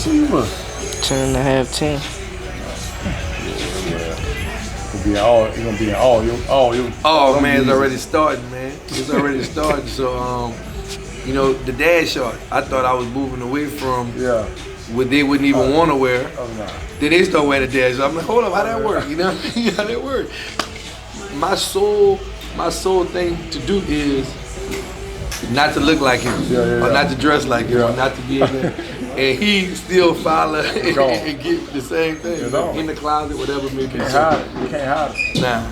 say you was? 10 and a half, 10. It's gonna be all your. Oh man, it's already starting, man. It's already starting. So the dad shot. I thought I was moving away from what they wouldn't even want to wear. Then they start wearing the dad shot. I'm like, hold up, how that work? You know how that work? My sole thing to do is not to look like him, or not to dress like him, or not to be in there. And he still follow and get the same thing in the closet, whatever it may be. You can't hide it. Nah.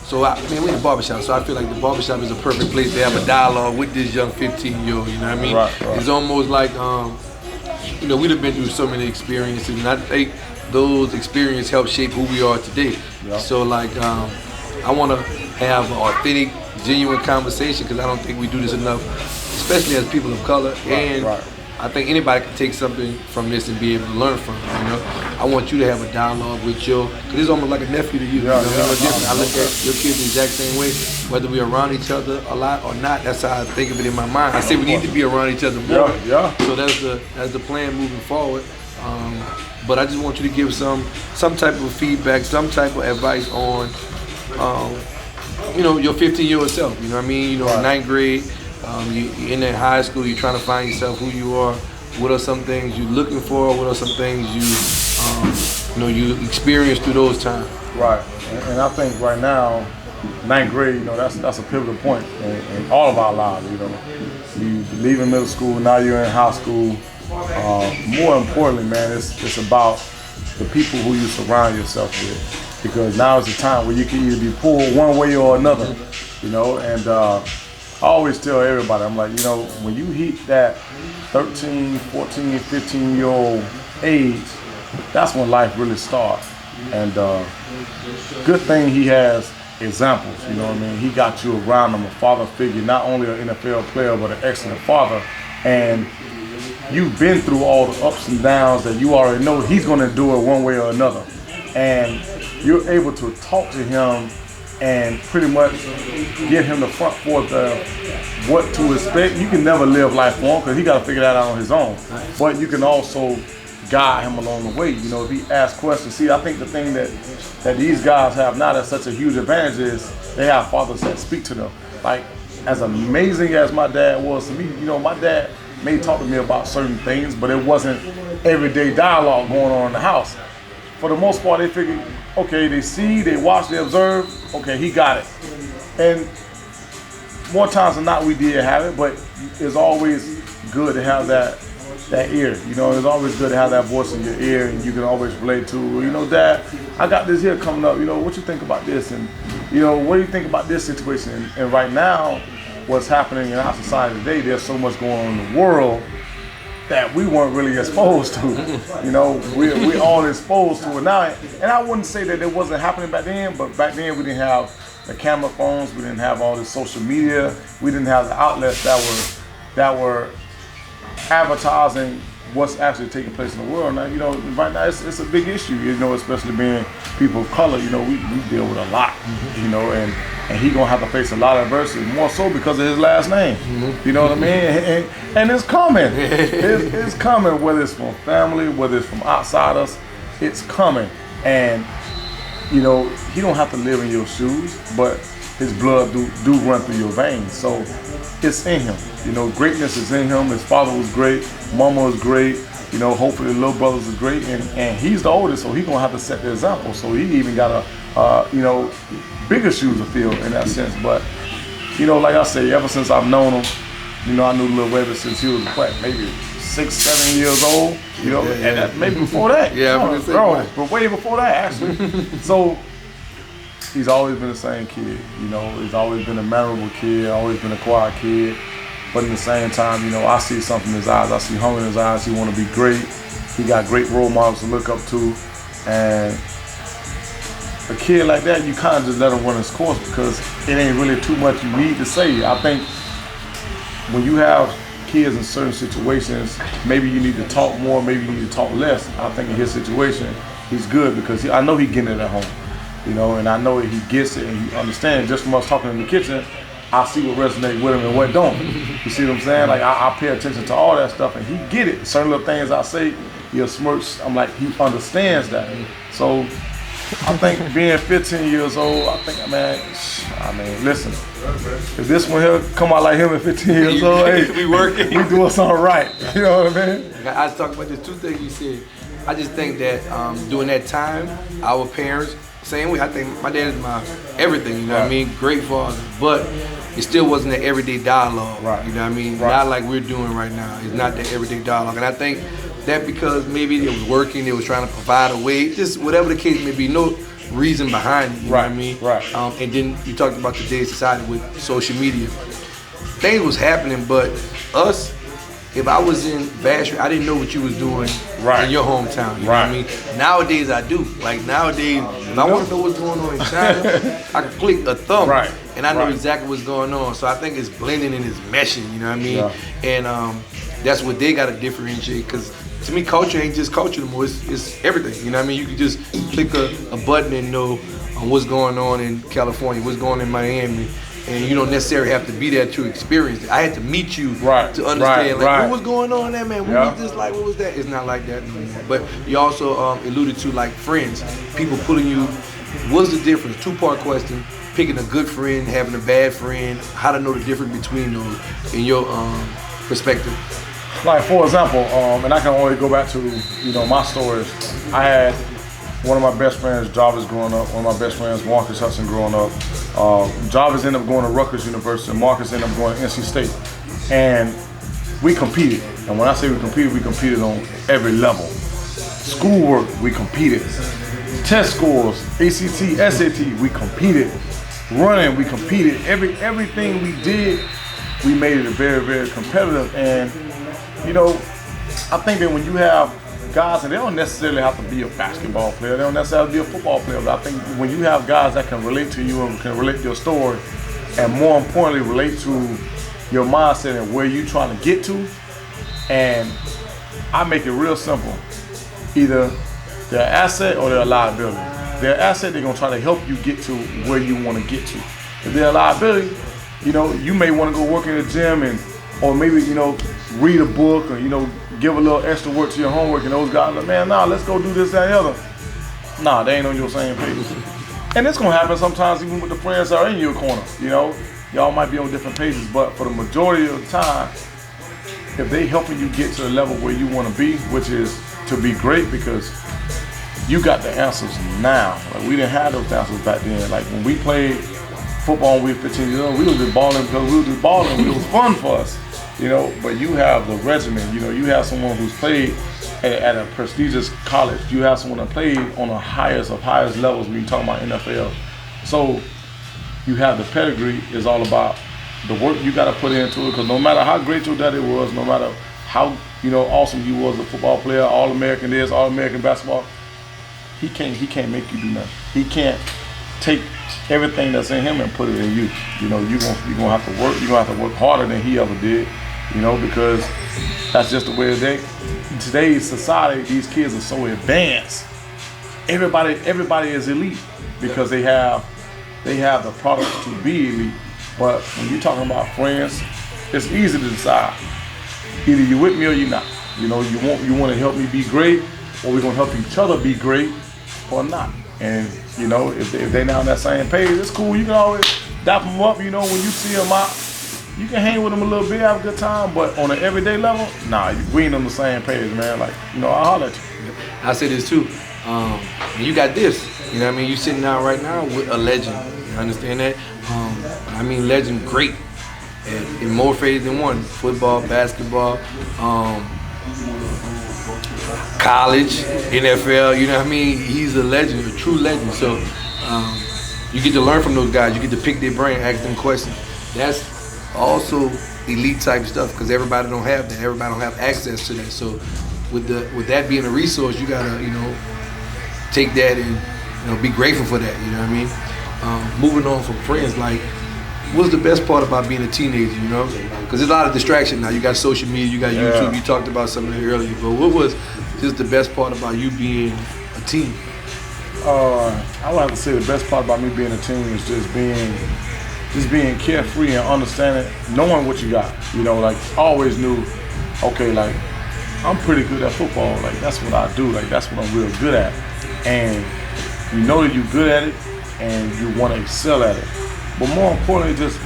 So we're in the barbershop, so I feel like the barbershop is a perfect place to have a dialogue with this young 15-year-old. You know what I mean? Right. It's almost like we'd have been through so many experiences, and I think those experiences help shape who we are today. Yeah. So I want to have an authentic, genuine conversation because I don't think we do this enough, especially as people of color. I think anybody can take something from this and be able to learn from it. I want you to have a dialogue with because it's almost like a nephew to you. I look at your kids the exact same way, whether we're around each other a lot or not. That's how I think of it in my mind. I say we need to be around each other more. So that's the plan moving forward. But I just want you to give some type of feedback, some type of advice on, your 15-year-old self. You know what I mean? Ninth grade. You're in that high school, you're trying to find yourself, who you are, what are some things you're looking for, what are some things you experience through those times. Right, and I think right now, ninth grade, that's a pivotal point in all of our lives. You leaving middle school, now you're in high school. More importantly, man, it's about the people who you surround yourself with, because now is the time where you can either be pulled one way or another, and I always tell everybody, I'm like, when you hit that 13, 14, 15-year-old age, that's when life really starts. And good thing he has examples, you know what I mean? He got you around him, a father figure, not only an NFL player, but an excellent father. And you've been through all the ups and downs that you already know he's gonna do it one way or another. And you're able to talk to him and pretty much get him the front forth of what to expect. You can never live life for him because he got to figure that out on his own. But you can also guide him along the way. If he asks questions. See, I think the thing that these guys have now that's such a huge advantage is they have fathers that speak to them. Like, as amazing as my dad was to me, my dad may talk to me about certain things, but it wasn't everyday dialogue going on in the house. For the most part, they figure, okay, they see, they watch, they observe, okay, he got it. And more times than not, we did have it, but it's always good to have that ear. It's always good to have that voice in your ear, and you can always relate to, Dad, I got this here coming up, what you think about this? And, what do you think about this situation? And right now, what's happening in our society today, there's so much going on in the world that we weren't really exposed to. We're all exposed to it now. And I wouldn't say that it wasn't happening back then, but back then we didn't have the camera phones, we didn't have all this social media, we didn't have the outlets that were advertising what's actually taking place in the world. Now, right now it's a big issue, especially being people of color, we deal with a lot, and he gonna have to face a lot of adversity, more so because of his last name. You know what I mean? And it's coming. It's coming, whether it's from family, whether it's from outsiders, it's coming. And he don't have to live in your shoes, but his blood do run through your veins. So it's in him. Greatness is in him. His father was great, mama was great. Hopefully the little brothers is great, and he's the oldest, so he's gonna have to set the example. So he even got bigger shoes to fill in that sense. But like I say, ever since I've known him, I knew Lil Webber since he was maybe 6, 7 years old. And maybe before that. But way before that actually. So he's always been the same kid. He's always been a memorable kid, always been a quiet kid. But at the same time, I see something in his eyes. I see hunger in his eyes. He want to be great. He got great role models to look up to. And a kid like that, you kind of just let him run his course because it ain't really too much you need to say. I think when you have kids in certain situations, maybe you need to talk more, maybe you need to talk less. I think in his situation, he's good because I know he's getting it at home. And I know he gets it and he understands. Just from us talking in the kitchen, I see what resonates with him and what don't. You see what I'm saying? Like I pay attention to all that stuff and he get it. Certain little things I say, he'll smirch. I'm like, he understands that. So I think being 15 years old, I think, man, listen, if this one here come out like him at 15 years old, hey, we working. We doing something right. You know what I mean? I was talking about the two things you said. I just think that during that time, our parents, same way, I think my dad is my everything, you know what I mean? Great father, but it still wasn't an everyday dialogue, you know what I mean? Not like we're doing right now. It's not that everyday dialogue. And I think that because maybe it was working, it was trying to provide a way, just whatever the case may be, no reason behind it, you know what I mean? And then you talked about today's society with social media. Things was happening, but us, if I was in Bastrop, I didn't know what you was doing in your hometown. You know what I mean? Nowadays I do. Like nowadays, if I want to know what's going on in China, I can click a thumb and I know exactly what's going on. So I think it's blending and it's meshing. You know what I mean? And that's what they got to differentiate. Because to me, culture ain't just culture anymore. It's everything. You know what I mean? You can just click a button and know what's going on in California, what's going on in Miami. And you don't necessarily have to be there to experience it. I had to meet you to understand, what was going on there, man? What was this like? What was that? It's not like that anymore. But you also alluded to, like, friends. People pulling you. What's the difference? Two-part question. Picking a good friend, having a bad friend. How to know the difference between those in your perspective. Like, for example, and I can only go back to, my stories. I had one of my best friends, Jarvis, growing up. One of my best friends, Marcus Hudson, growing up. Jarvis ended up going to Rutgers University, and Marcus ended up going to NC State. And we competed. And when I say we competed on every level. Schoolwork, we competed. Test scores, ACT, SAT, we competed. Running, we competed. Everything we did, we made it very, very competitive. And, I think that when you have guys, and they don't necessarily have to be a basketball player, they don't necessarily have to be a football player, but I think when you have guys that can relate to you and can relate to your story, and more importantly, relate to your mindset and where you're trying to get to, and I make it real simple. Either they're an asset or they're a liability. If they're an asset, they're going to try to help you get to where you want to get to. If they're a liability, you may want to go work in the gym or maybe, read a book or, give a little extra work to your homework, and those guys are like, man, let's go do this, that, and the other. Nah, they ain't on your same page. And it's gonna happen sometimes even with the friends that are in your corner, Y'all might be on different pages, but for the majority of the time, if they helping you get to the level where you wanna be, which is to be great, because you got the answers now. Like, we didn't have those answers back then. Like, when we played football when we were 15 years old, we was just balling because we was just balling. It was fun for us. But you have the regimen, you have someone who's played at a prestigious college. You have someone that played on the highest of highest levels when you talk about NFL. So you have the pedigree. Is all about the work you got to put into it, because no matter how great your daddy was, no matter how awesome you was a football player, All-American this, All-American basketball, he can't make you do nothing. He can't take everything that's in him and put it in you. You're gonna have to work. You're gonna have to work harder than he ever did. Because that's just the way it is. In today's society, these kids are so advanced. Everybody is elite because they have the products to be elite. But when you're talking about friends, it's easy to decide. Either you're with me or you're not. You want to help me be great, or we're gonna help each other be great, or not. And if they're not on that same page, it's cool. You can always dap them up. When you see them out, you can hang with them a little bit, have a good time. But on an everyday level, we ain't on the same page, man. Like, I'll holler at you. I say this too. You got this. You sitting down right now with a legend. You understand that? Legend, great in more phases than one. Football, basketball, college, NFL, He's a legend, a true legend. So you get to learn from those guys. You get to pick their brain, ask them questions. That's also elite type stuff, because everybody don't have that. Everybody don't have access to that. So with that being a resource, you gotta take that and be grateful for that. Moving on from friends, like, what's the best part about being a teenager? Because there's a lot of distraction now. You got social media, you got YouTube. You talked about some of that earlier, but what was just the best part about you being a teen? I would have to say the best part about me being a teen is just being carefree and understanding, knowing what you got. Like, always knew, okay, like, I'm pretty good at football. Like, that's what I do. Like, that's what I'm real good at. And you know that you're good at it and you want to excel at it. But more importantly, just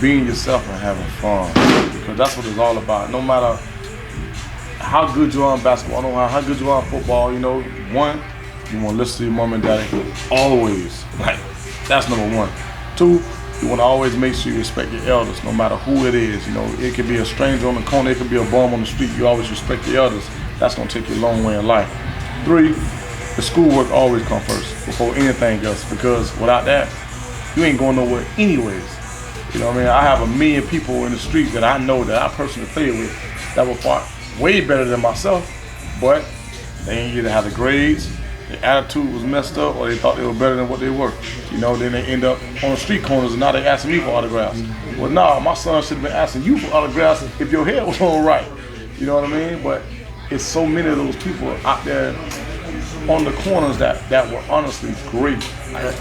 being yourself and having fun. Because that's what it's all about. No matter how good you are in basketball, no matter how good you are in football, you know, one, you want to listen to your mom and daddy always. Like, that's number one. Two, you want to always make sure you respect your elders, no matter who it is. You know, it could be a stranger on the corner, it could be a bum on the street. You always respect your elders. That's going to take you a long way in life. Three, the schoolwork always comes first before anything else, because without that, you ain't going nowhere anyways. You know what I mean? I have a million people in the street that I know that I personally play with that were far way better than myself, but they ain't either have the grades, their attitude was messed up, or they thought they were better than what they were. You know, then they end up on the street corners and now they asking me for autographs. Well, nah, my son should have been asking you for autographs if your head was on right. You know what I mean? But it's so many of those people out there on the corners that were honestly great, like,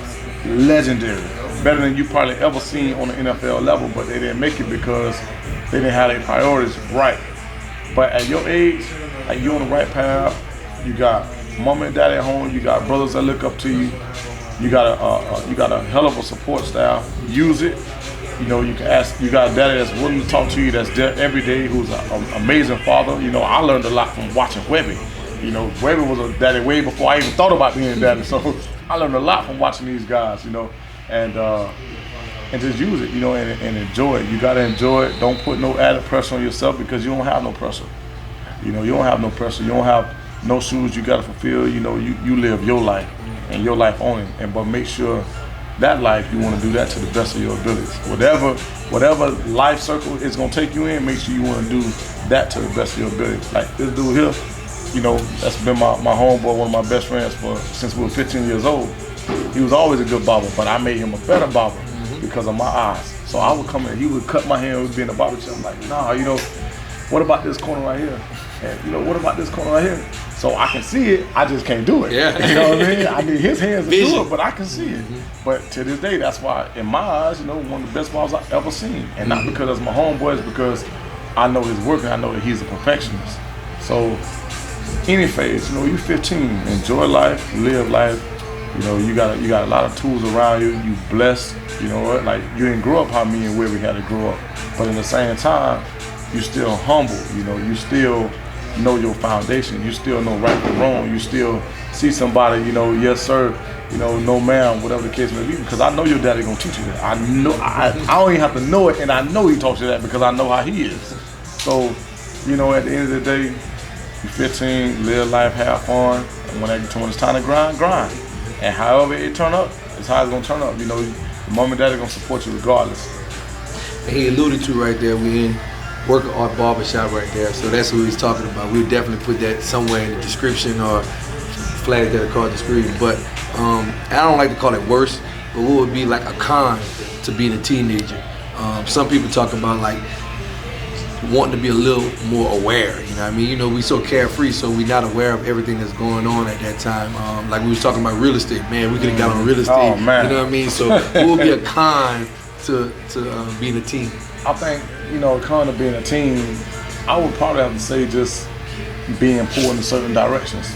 legendary, better than you probably ever seen on the NFL level, but they didn't make it because they didn't have their priorities right. But at your age, like, you're on the right path. You got mom and dad at home. You got brothers that look up to you. You got a hell of a support staff. Use it. You know, you can ask. You got a daddy that's willing to talk to you. That's there every day. Who's an amazing father. You know, I learned a lot from watching Webby. You know, Webby was a daddy way before I even thought about being a daddy. So I learned a lot from watching these guys. You know, and just use it. You know, and enjoy it. You gotta enjoy it. Don't put no added pressure on yourself, because you don't have no pressure. You know, you don't have no pressure. You don't have no shoes you gotta fulfill. You know, you live your life and your life only. But make sure that life, you want to do that to the best of your abilities. Whatever life circle is gonna take you in, make sure you want to do that to the best of your abilities. Like this dude here, you know, that's been my homeboy, one of my best friends since we were 15 years old. He was always a good barber, but I made him a better barber because of my eyes. So I would come in, he would cut my hair, we'd be in the barber shop. I'm like, nah, you know, what about this corner right here? And you know, what about this corner right here? So I can see it, I just can't do it. Yeah. You know what I mean? I need his hands to do it, but I can see it. But to this day, that's why, in my eyes, you know, one of the best barbers I've ever seen. And not because that's my homeboy, it's because I know his work and I know that he's a perfectionist. So any phase, you know, you 15, enjoy life, live life. You know, you got a lot of tools around you. You blessed. You know what? Like, you didn't grow up how me and Weary had to grow up, but in the same time, you still humble. You know, you still know your foundation. You still know right from wrong. You still see somebody. You know, yes sir. You know, no ma'am. Whatever the case may be, because I know your daddy gonna teach you that. I know. I don't even have to know it, and I know he taught you that because I know how he is. So, you know, at the end of the day, you're 15, live life, have fun, and when it's time to grind. And however it turn up, it's how it's gonna turn up. You know, your mom and daddy gonna support you regardless. He alluded to right there, we in Work Art Barbershop right there, so that's what he's talking about. We'll definitely put that somewhere in the description or flag that across the screen. But I don't like to call it worse, but what would be like a con to being a teenager? Some people talk about like wanting to be a little more aware, you know what I mean? You know, we so carefree, so we're not aware of everything that's going on at that time. Like we was talking about real estate, man, we could have got on real estate, oh, man. You know what I mean? So what would be a con to being a teen? I think, you know, kind of being a teen, I would probably have to say just being pulled in certain directions.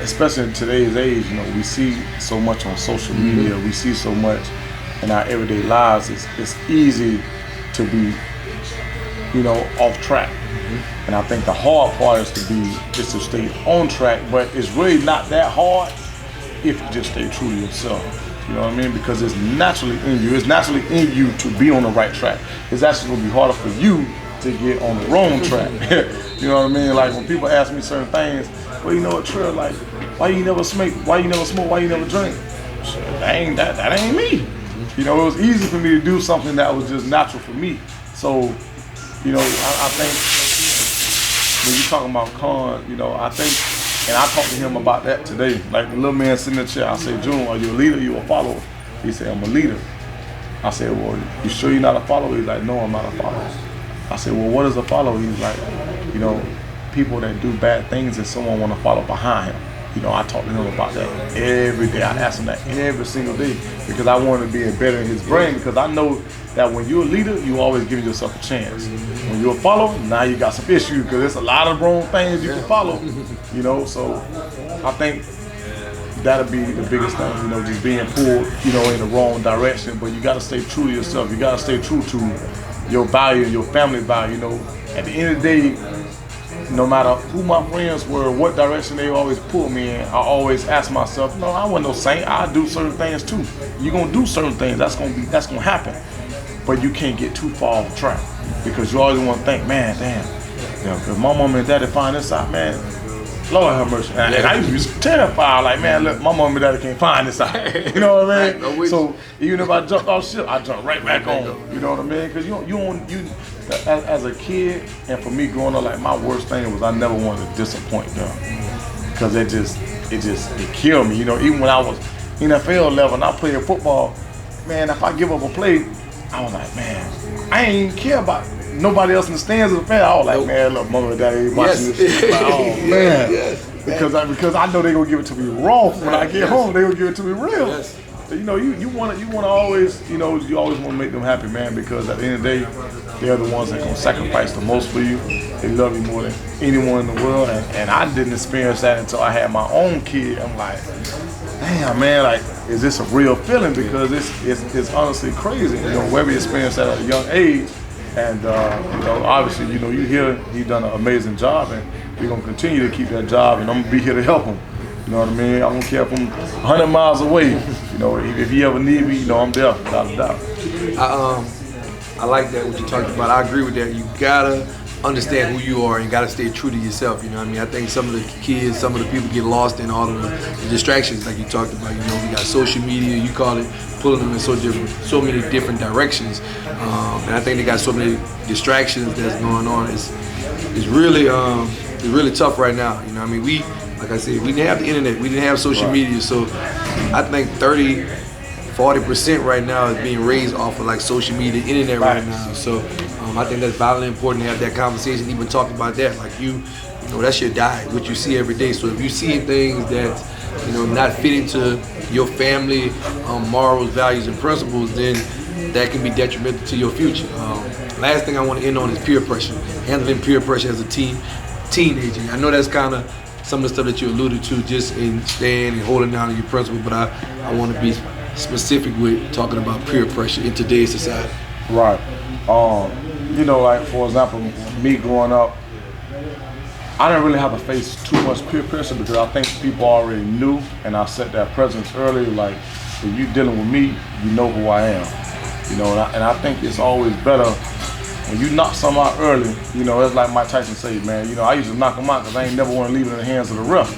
Especially in today's age, you know, we see so much on social media, we see so much in our everyday lives. It's easy to be, you know, off track. And I think the hard part is to stay on track, but it's really not that hard if you just stay true to yourself. You know what I mean? Because it's naturally in you. It's naturally in you to be on the right track. It's actually going to be harder for you to get on the wrong track. You know what I mean? Like when people ask me certain things, well, you know what, Trill, like, why you never smoke? Why you never smoke? Why you never drink? That ain't me. You know, it was easy for me to do something that was just natural for me. So, you know, I think when you're talking about con, you know, I think, and I talked to him about that today. Like the little man sitting in the chair, I said, June, are you a leader or you a follower? He said, I'm a leader. I said, well, you sure you're not a follower? He's like, no, I'm not a follower. I said, well, what is a follower? He's like, you know, people that do bad things and someone want to follow behind him. I talk to him about that every day. I ask him that every single day because I want to be embedded in his brain, because I know that when you're a leader, you always give yourself a chance. When you're a follower, now you got some issues because there's a lot of wrong things you can follow, so I think that'll be the biggest thing, just being pulled, in the wrong direction. But you got to stay true to yourself. You got to stay true to your value, your family value. At the end of the day, no matter who my friends were, what direction they always pull me in, I always ask myself, no, I wasn't no saint. I do certain things too. You're gonna do certain things. That's gonna happen. But you can't get too far off track, because you always want to think, man, damn, if my mom and daddy find this out, man, Lord have mercy. And I used to be terrified, like, man, look, my mom and daddy can't find this out. You know what I mean? So even if I jumped off ship, I jumped right back on. You know what I mean? Because you as a kid, and for me growing up, like, my worst thing was I never wanted to disappoint them, because it killed me. Even when I was NFL level and I played football, man, if I give up a play, I was like, man, I ain't even care about nobody else in the stands of the fan. I was like, man, look, mom and daddy watching this shit. Like, oh man, because I know they gonna give it to me raw when I get home. They gonna give it to me real. Yes. So, you want to always, you always want to make them happy, man, because at the end of the day, they're the ones that gonna sacrifice the most for you. They love you more than anyone in the world, and I didn't experience that until I had my own kid. I'm like, damn, man, like, is this a real feeling? Because it's honestly crazy. Where we experienced that at a young age, and obviously, you hear he done an amazing job, and we're gonna continue to keep that job, and I'm gonna be here to help him. You know what I mean? I don't care if I'm 100 miles away. If he ever need me, I'm there, without a doubt. I like that, what you talked about. I agree with that. You gotta understand who you are and gotta stay true to yourself. I think some of the kids, some of the people get lost in all of the distractions, like you talked about. We got social media, you call it, pulling them in so many different directions. And I think they got so many distractions that's going on. It's really tough right now. Like I said, we didn't have the internet, we didn't have social media, so I think 30-40% right now is being raised off of like social media, internet right now. So I think that's vitally important to have that conversation, even talk about that. Like that's your diet, what you see every day. So if you see things that not fit into your family morals, values, and principles, then that can be detrimental to your future. Last thing I want to end on is peer pressure. Handling peer pressure as a teenager. I know that's kind of some of the stuff that you alluded to, just in staying and holding down on your principle, but I want to be specific with talking about peer pressure in today's society. Right. Like, for example, me growing up, I didn't really have to face too much peer pressure, because I think people already knew, and I set that presence early. Like, if you dealing with me, you know who I am. And I think it's always better when you knock something out early. It's like Mike Tyson said, man, I used to knock them out because I ain't never want to leave it in the hands of the ref.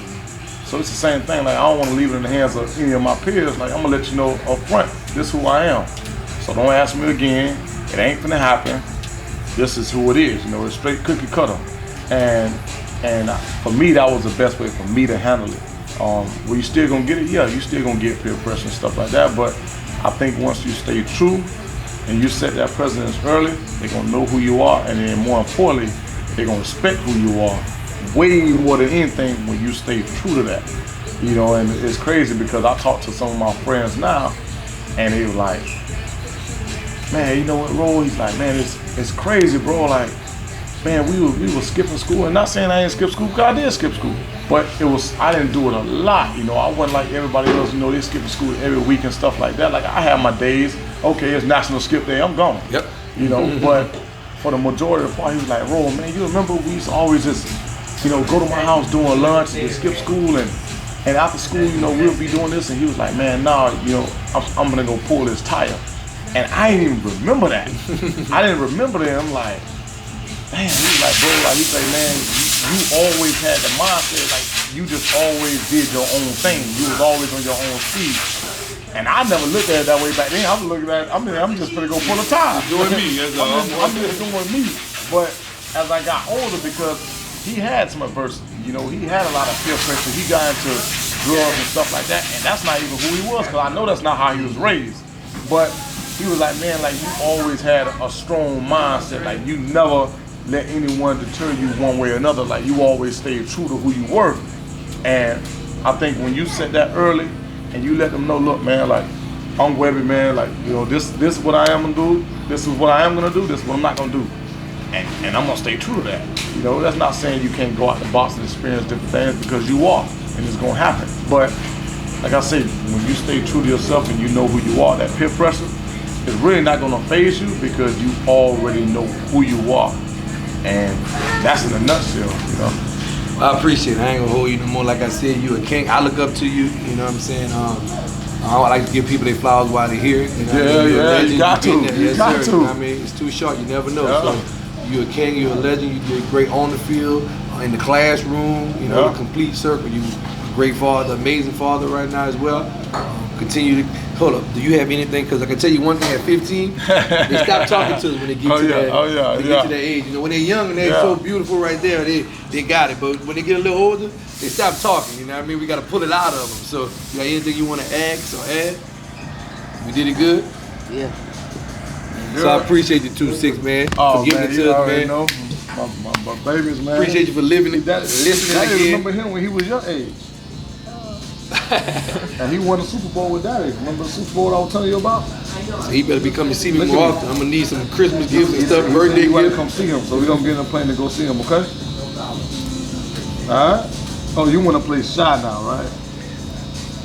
So it's the same thing. Like, I don't want to leave it in the hands of any of my peers. Like, I'm going to let you know up front, this is who I am. So don't ask me again. It ain't finna happen. This is who it is. It's straight cookie cutter. And for me, that was the best way for me to handle it. Well, you still gonna get it? Yeah, you still gonna get peer pressure and stuff like that. But I think once you stay true and you set that precedence early, they're gonna know who you are, and then more importantly, they're gonna respect who you are way more than anything when you stay true to that. And it's crazy because I talk to some of my friends now, and they were like, man, you know what, Ro? He's like, man, it's crazy, bro. Like, man, we were skipping school, and not saying I ain't skip school, because I did skip school, but I didn't do it a lot. I wasn't like everybody else. They skipping school every week and stuff like that. Like, I have my days. Okay, it's National Skip Day, I'm gone. Yep. But for the majority of the part, he was like, Ro, man, you remember we used to always just, go to my house doing lunch and skip school, and after school, we'll be doing this. And he was like, man, nah, I'm gonna go pull this tire. And I didn't even remember that. I didn't remember that. I'm like, damn, he was like, bro, like, he say, man, you always had the mindset, like, you just always did your own thing. You was always on your own speed. And I never looked at it that way back then. I was looking at it, I'm just gonna go pull a tire. Doing me. I'm just doing me. But as I got older, because he had some adversity, he had a lot of peer pressure. He got into drugs and stuff like that, and that's not even who he was, because I know that's not how he was raised. But he was like, man, like, you always had a strong mindset. Like, you never let anyone deter you one way or another. Like, you always stayed true to who you were. And I think when you set that early and you let them know, look, man, like, I'm Webby, man, like, you know, this is what I am gonna do, this is what I am gonna do, this is what I'm not gonna do. And I'm gonna stay true to that. You know, that's not saying you can't go out the box and experience different things, because you are, and it's gonna happen. But like I said, when you stay true to yourself and you know who you are, that peer pressure is really not gonna phase you, because you already know who you are. And that's in a nutshell, you know. I appreciate it. I ain't gonna hold you no more. Like I said, you a king. I look up to you. You know what I'm saying? I like to give people their flowers while they're here. You know You got to. You got to. You know what I mean, it's too short. You never know. Yeah. So you're a king. You're a legend. You did great on the field, in the classroom. You know, the complete circle. You a great father, amazing father right now as well. Continue to hold up. Do you have anything? Because I can tell you one thing. At 15, they stop talking to us when they get to that. Get to that age. You know, when they're young and they're so beautiful right there, they got it. But when they get a little older, they stop talking. You know what I mean? We got to pull it out of them. So, you got anything you want to ask or add? We did it good. Yeah. So I appreciate you 2-6, man. Oh, for giving man, it to us, man. Know. My babies, man. Appreciate you for living it, listening I again. remember him when he was your age. And he won the Super Bowl with Daddy. Remember the Super Bowl I was telling you about? So he better be coming to see me more often. I'm gonna need some Christmas gifts and stuff, birthday gifts. You gifts. come see him, so we're gonna get in a plane to go see him, okay? Alright? Oh, you wanna play shy now, right?